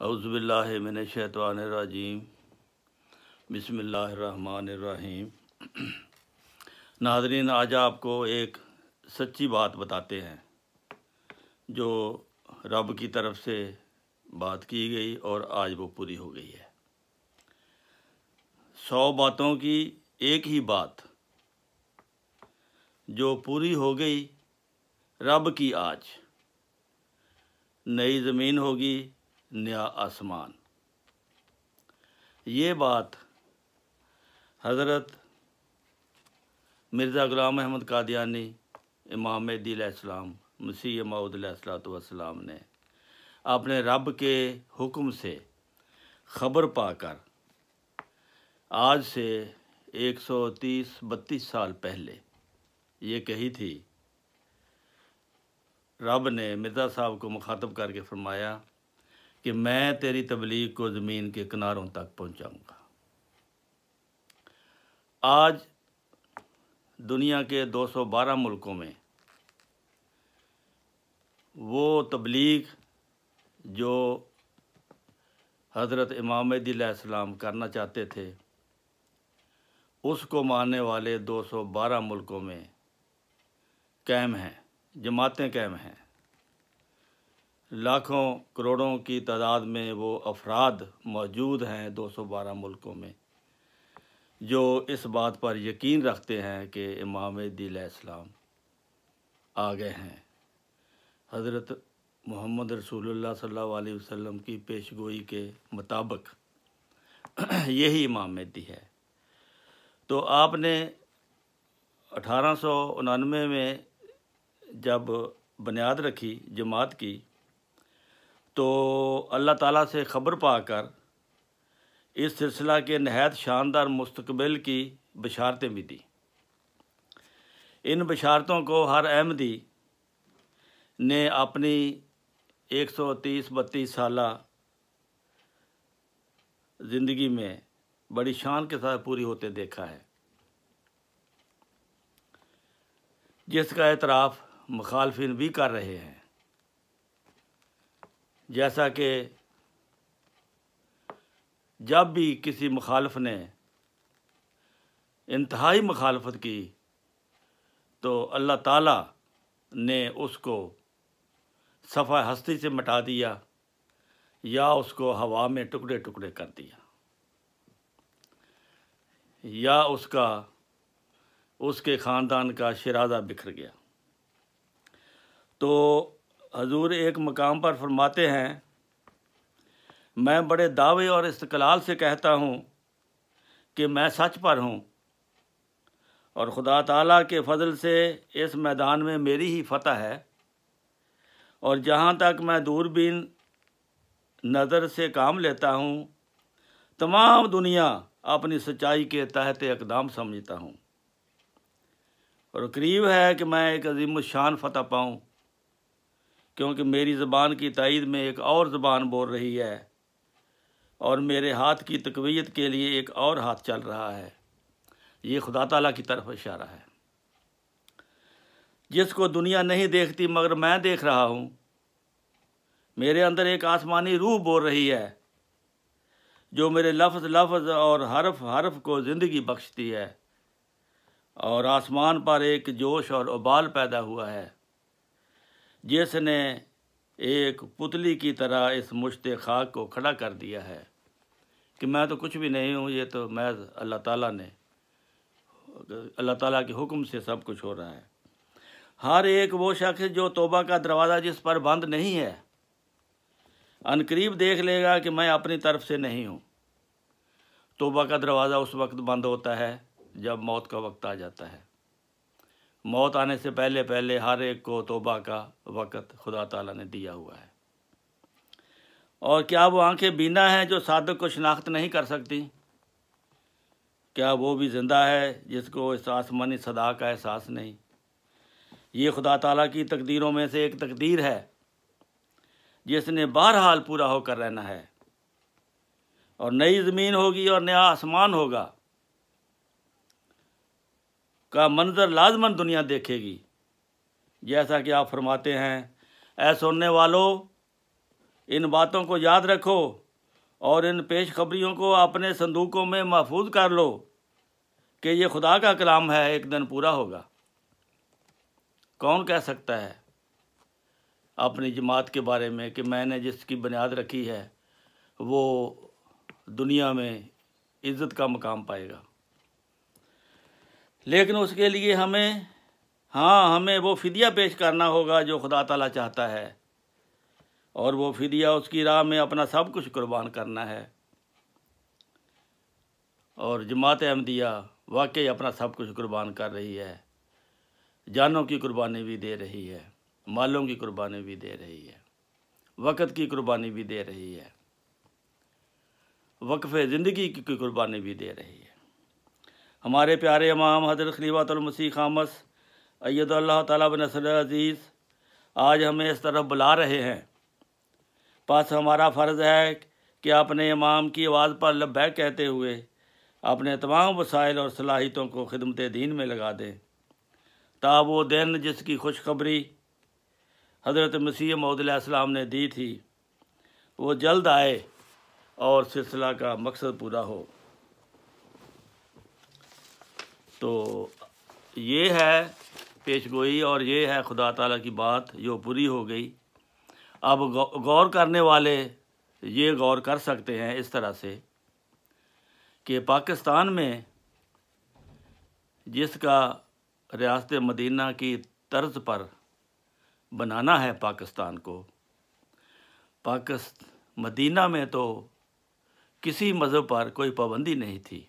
اعوذ باللہ من الشیطان الرجیم بسم اللہ الرحمن الرحیم۔ ناظرین، آج آپ کو ایک سچی بات بتاتے ہیں جو رب کی طرف سے بات کی گئی اور آج وہ پوری ہو گئی ہے۔ 100 باتوں کی ایک ہی بات جو پوری ہو گئی رب کی آج، نئی زمین ہوگی نیا آسمان۔ یہ بات حضرت مرزا غلام احمد قادیانی، امام مہدی علیہ السلام، مسیح موعود علیہ السلام نے اپنے رب کے حکم سے خبر پا کر آج سے 132 سال پہلے یہ کہی تھی۔ رب نے مرزا صاحب کو مخاطب کر کے فرمایا کہ میں تیری تبلیغ کو زمین کے کناروں تک پہنچاؤں گا۔ آج دنیا کے 212 ملکوں میں وہ تبلیغ جو حضرت امام مہدی علیہ السلام کرنا چاہتے تھے، اس کو ماننے والے 212 ملکوں میں قائم ہیں، جماعتیں قائم ہیں۔ لاکھوں کروڑوں کی تعداد میں وہ افراد موجود ہیں 212 ملکوں میں جو اس بات پر یقین رکھتے ہیں کہ امام مہدی علیہ السلام آ گئے ہیں۔ حضرت محمد رسول اللہ صلی اللہ علیہ وسلم کی پیشگوئی کے مطابق یہی امام مہدی ہے۔ تو آپ نے 1899 میں جب بنیاد رکھی جماعت کی تو اللہ تعالیٰ سے خبر پا کر اس سلسلہ کے نہایت شاندار مستقبل کی بشارتیں بھی دیں۔ ان بشارتوں کو ہر احمدی نے اپنی 132 سالہ زندگی میں بڑی شان کے ساتھ پوری ہوتے دیکھا ہے، جس کا اعتراف مخالفین بھی کر رہے ہیں۔ جیسا کہ جب بھی کسی مخالف نے انتہائی مخالفت کی تو اللہ تعالیٰ نے اس کو صفحہ ہستی سے مٹا دیا یا اس کو ہوا میں ٹکڑے ٹکڑے کر دیا، یا اس کے خاندان کا شیرازہ بکھر گیا۔ تو حضور ایک مقام پر فرماتے ہیں، میں بڑے دعوے اور استقلال سے کہتا ہوں کہ میں سچ پر ہوں، اور خدا تعالیٰ کے فضل سے اس میدان میں میری ہی فتح ہے، اور جہاں تک میں دوربین نظر سے کام لیتا ہوں تمام دنیا اپنی سچائی کے تحت اقدام سمجھتا ہوں، اور قریب ہے کہ میں ایک عظیم الشان فتح پاؤں، کیونکہ میری زبان کی تائید میں ایک اور زبان بول رہی ہے اور میرے ہاتھ کی تقویت کے لیے ایک اور ہاتھ چل رہا ہے۔ یہ خدا تعالیٰ کی طرف اشارہ ہے، جس کو دنیا نہیں دیکھتی مگر میں دیکھ رہا ہوں۔ میرے اندر ایک آسمانی روح بول رہی ہے جو میرے لفظ لفظ اور حرف حرف کو زندگی بخشتی ہے، اور آسمان پر ایک جوش اور ابال پیدا ہوا ہے جس نے ایک پتلی کی طرح اس مشت خاک کو کھڑا کر دیا ہے کہ میں تو کچھ بھی نہیں ہوں، یہ تو محض اللہ تعالیٰ کے حکم سے سب کچھ ہو رہا ہے۔ ہر ایک وہ شخص جو توبہ کا دروازہ جس پر بند نہیں ہے عنقریب دیکھ لے گا کہ میں اپنی طرف سے نہیں ہوں۔ توبہ کا دروازہ اس وقت بند ہوتا ہے جب موت کا وقت آ جاتا ہے۔ موت آنے سے پہلے ہر ایک کو توبہ کا وقت خدا تعالیٰ نے دیا ہوا ہے۔ اور کیا وہ آنکھیں بینا ہیں جو صادق کو شناخت نہیں کر سکتی؟ کیا وہ بھی زندہ ہے جس کو اس آسمانی صدا کا احساس نہیں؟ یہ خدا تعالیٰ کی تقدیروں میں سے ایک تقدیر ہے جس نے بہرحال پورا ہو کر رہنا ہے، اور نئی زمین ہوگی اور نیا آسمان ہوگا کا منظر لازماً دنیا دیکھے گی۔ جیسا کہ آپ فرماتے ہیں، اے سننے والو ان باتوں کو یاد رکھو اور ان پیش خبریوں کو اپنے صندوقوں میں محفوظ کر لو کہ یہ خدا کا کلام ہے، ایک دن پورا ہوگا۔ کون کہہ سکتا ہے اپنی جماعت کے بارے میں کہ میں نے جس کی بنیاد رکھی ہے وہ دنیا میں عزت کا مقام پائے گا؟ لیکن اس کے لیے ہمیں وہ فدیہ پیش کرنا ہوگا جو خدا تعالیٰ چاہتا ہے، اور وہ فدیہ اس کی راہ میں اپنا سب کچھ قربان کرنا ہے۔ اور جماعت احمدیہ واقعی اپنا سب کچھ قربان کر رہی ہے، جانوں کی قربانی بھی دے رہی ہے، مالوں کی قربانی بھی دے رہی ہے، وقت کی قربانی بھی دے رہی ہے، وقف زندگی کی قربانی بھی دے رہی ہے۔ ہمارے پیارے امام حضرت خلیفۃ المسیح خامس اید اللہ تعالیٰ بنصر عزیز آج ہمیں اس طرف بلا رہے ہیں، پس ہمارا فرض ہے کہ اپنے امام کی آواز پر لبیک کہتے ہوئے اپنے تمام وسائل اور صلاحیتوں کو خدمت دین میں لگا دیں، تا وہ دن جس کی خوشخبری حضرت مسیح موعود علیہ السلام نے دی تھی وہ جلد آئے اور سلسلہ کا مقصد پورا ہو۔ تو یہ ہے پیش گوئی اور یہ ہے خدا تعالیٰ کی بات جو پوری ہو گئی۔ اب غور کرنے والے یہ غور کر سکتے ہیں اس طرح سے کہ پاکستان میں جس کا ریاست مدینہ کی طرز پر بنانا ہے پاکستان کو، مدینہ میں تو کسی مذہب پر کوئی پابندی نہیں تھی۔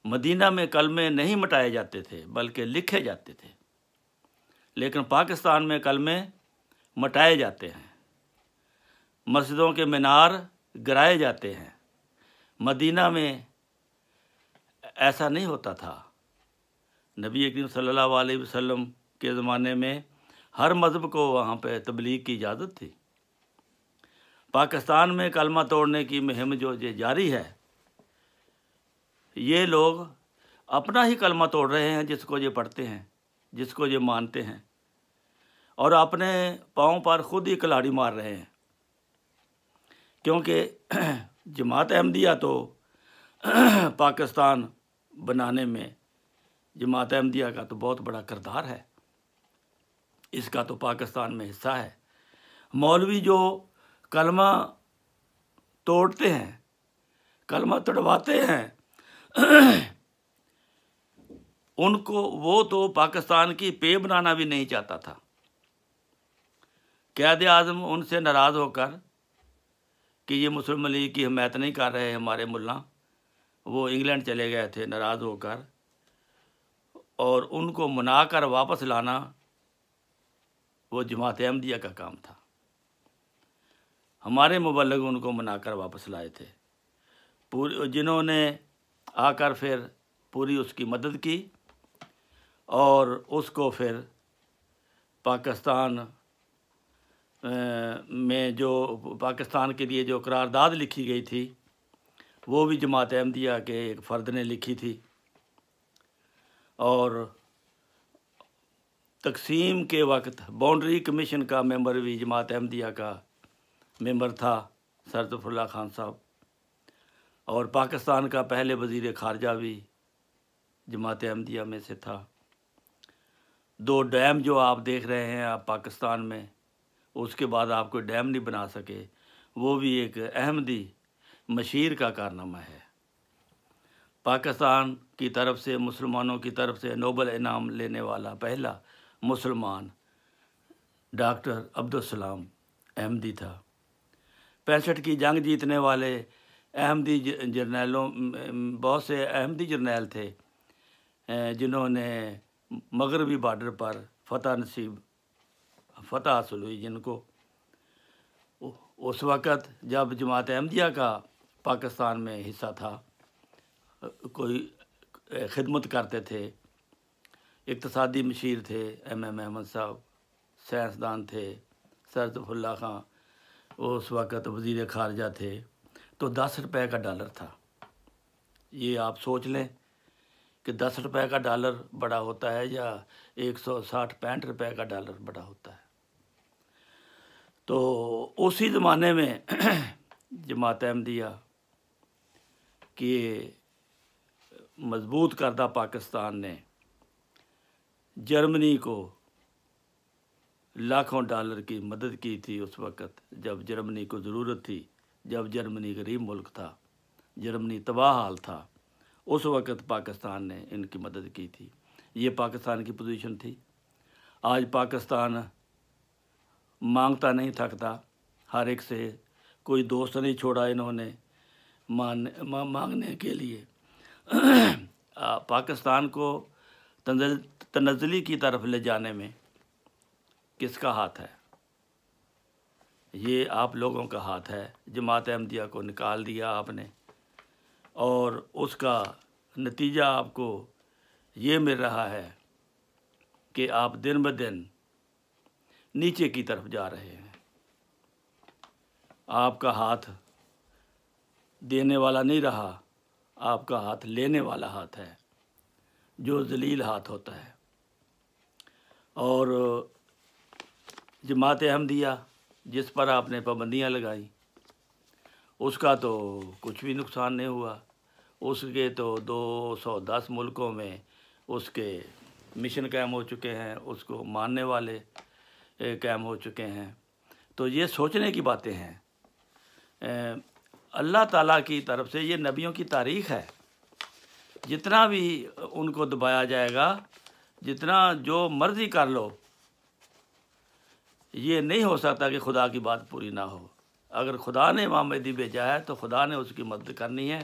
مدینہ میں کلمے نہیں مٹائے جاتے تھے بلکہ لکھے جاتے تھے، لیکن پاکستان میں کلمے مٹائے جاتے ہیں، مسجدوں کے مینار گرائے جاتے ہیں۔ مدینہ میں ایسا نہیں ہوتا تھا۔ نبی کریم صلی اللہ علیہ وسلم کے زمانے میں ہر مذہب کو وہاں پہ تبلیغ کی اجازت تھی۔ پاکستان میں کلمہ توڑنے کی مہم جو جاری ہے، یہ لوگ اپنا ہی کلمہ توڑ رہے ہیں، جس کو یہ پڑھتے ہیں، جس کو یہ مانتے ہیں، اور اپنے پاؤں پر خود ہی کلاڑی مار رہے ہیں، کیونکہ جماعت احمدیہ تو پاکستان بنانے میں جماعت احمدیہ کا تو بہت بڑا کردار ہے، اس کا تو پاکستان میں حصہ ہے۔ مولوی جو کلمہ توڑتے ہیں، کلمہ توڑواتے ہیں، ان کو وہ تو پاکستان کی پے بنانا بھی نہیں چاہتا تھا۔ قائد اعظم ان سے ناراض ہو کر کہ یہ مسلم لیگ کی حمایت نہیں کر رہے ہمارے ملا، وہ انگلینڈ چلے گئے تھے ناراض ہو کر، اور ان کو منا کر واپس لانا وہ جماعت احمدیہ کا کام تھا۔ ہمارے مبلغ ان کو منا کر واپس لائے تھے، جنہوں نے آ کر پھر پوری اس کی مدد کی، اور اس کو پھر پاکستان میں جو پاکستان کے لیے جو قرارداد لکھی گئی تھی وہ بھی جماعت احمدیہ کے ایک فرد نے لکھی تھی، اور تقسیم کے وقت باؤنڈری کمیشن کا ممبر بھی جماعت احمدیہ کا ممبر تھا سر ظفر اللہ خان صاحب، اور پاکستان کا پہلے وزیر خارجہ بھی جماعت احمدیہ میں سے تھا۔ 2 ڈیم جو آپ دیکھ رہے ہیں آپ پاکستان میں، اس کے بعد آپ کوئی ڈیم نہیں بنا سکے، وہ بھی ایک احمدی مشیر کا کارنامہ ہے۔ پاکستان کی طرف سے، مسلمانوں کی طرف سے نوبل انعام لینے والا پہلا مسلمان ڈاکٹر عبدالسلام احمدی تھا۔ 65 کی جنگ جیتنے والے احمدی جرنیلوں، بہت سے احمدی جرنیل تھے جنہوں نے مغربی بارڈر پر فتح حاصل ہوئی، جن کو اس وقت جب جماعت احمدیہ کا پاکستان میں حصہ تھا، کوئی خدمت کرتے تھے، اقتصادی مشیر تھے ایم احمد صاحب، سائنسدان تھے سر ظفر اللہ خان، وہ اس وقت وزیر خارجہ تھے، تو 10 روپے کا ڈالر تھا۔ یہ آپ سوچ لیں کہ 10 روپے کا ڈالر بڑا ہوتا ہے یا 160-65 روپے کا ڈالر بڑا ہوتا ہے۔ تو اسی زمانے میں جماعت احمدیہ کے مضبوط کردہ پاکستان نے جرمنی کو لاکھوں ڈالر کی مدد کی تھی اس وقت جب جرمنی کو ضرورت تھی، جب جرمنی غریب ملک تھا، جرمنی تباہ حال تھا، اس وقت پاکستان نے ان کی مدد کی تھی۔ یہ پاکستان کی پوزیشن تھی۔ آج پاکستان مانگتا نہیں تھکتا، ہر ایک سے کوئی دوست نہیں چھوڑا انہوں نے مانگنے کے لیے۔ پاکستان کو تنزلی کی طرف لے جانے میں کس کا ہاتھ ہے؟ یہ آپ لوگوں کا ہاتھ ہے۔ جماعت احمدیہ کو نکال دیا آپ نے، اور اس کا نتیجہ آپ کو یہ مل رہا ہے کہ آپ دن بدن نیچے کی طرف جا رہے ہیں۔ آپ کا ہاتھ دینے والا نہیں رہا، آپ کا ہاتھ لینے والا ہاتھ ہے، جو ذلیل ہاتھ ہوتا ہے۔ اور جماعت احمدیہ جس پر آپ نے پابندیاں لگائیں، اس کا تو کچھ بھی نقصان نہیں ہوا۔ اس کے تو 210 ملکوں میں اس کے مشن قائم ہو چکے ہیں، اس کو ماننے والے قائم ہو چکے ہیں۔ تو یہ سوچنے کی باتیں ہیں۔ اللہ تعالیٰ کی طرف سے یہ نبیوں کی تاریخ ہے۔ جتنا بھی ان کو دبایا جائے گا، جتنا جو مرضی کر لو، یہ نہیں ہو سکتا کہ خدا کی بات پوری نہ ہو۔ اگر خدا نے امام مہدی بھیجا ہے تو خدا نے اس کی مدد کرنی ہے،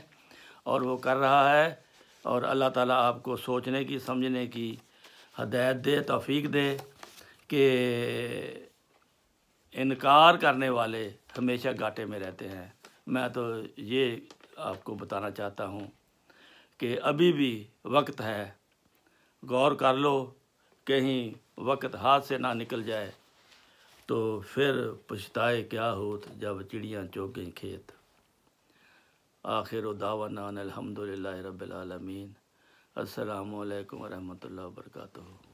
اور وہ کر رہا ہے۔ اور اللہ تعالیٰ آپ کو سوچنے کی، سمجھنے کی ہدایت دے، توفیق دے کہ انکار کرنے والے ہمیشہ گھاٹے میں رہتے ہیں۔ میں تو یہ آپ کو بتانا چاہتا ہوں کہ ابھی بھی وقت ہے، غور کر لو، کہیں وقت ہاتھ سے نہ نکل جائے تو پھر پچھتائے کیا ہوت جب چڑیاں چوگ گئیں کھیت۔ آخر دعوانا ان الحمدللہ رب العالمین۔ السلام علیکم ورحمۃ اللہ وبرکاتہ۔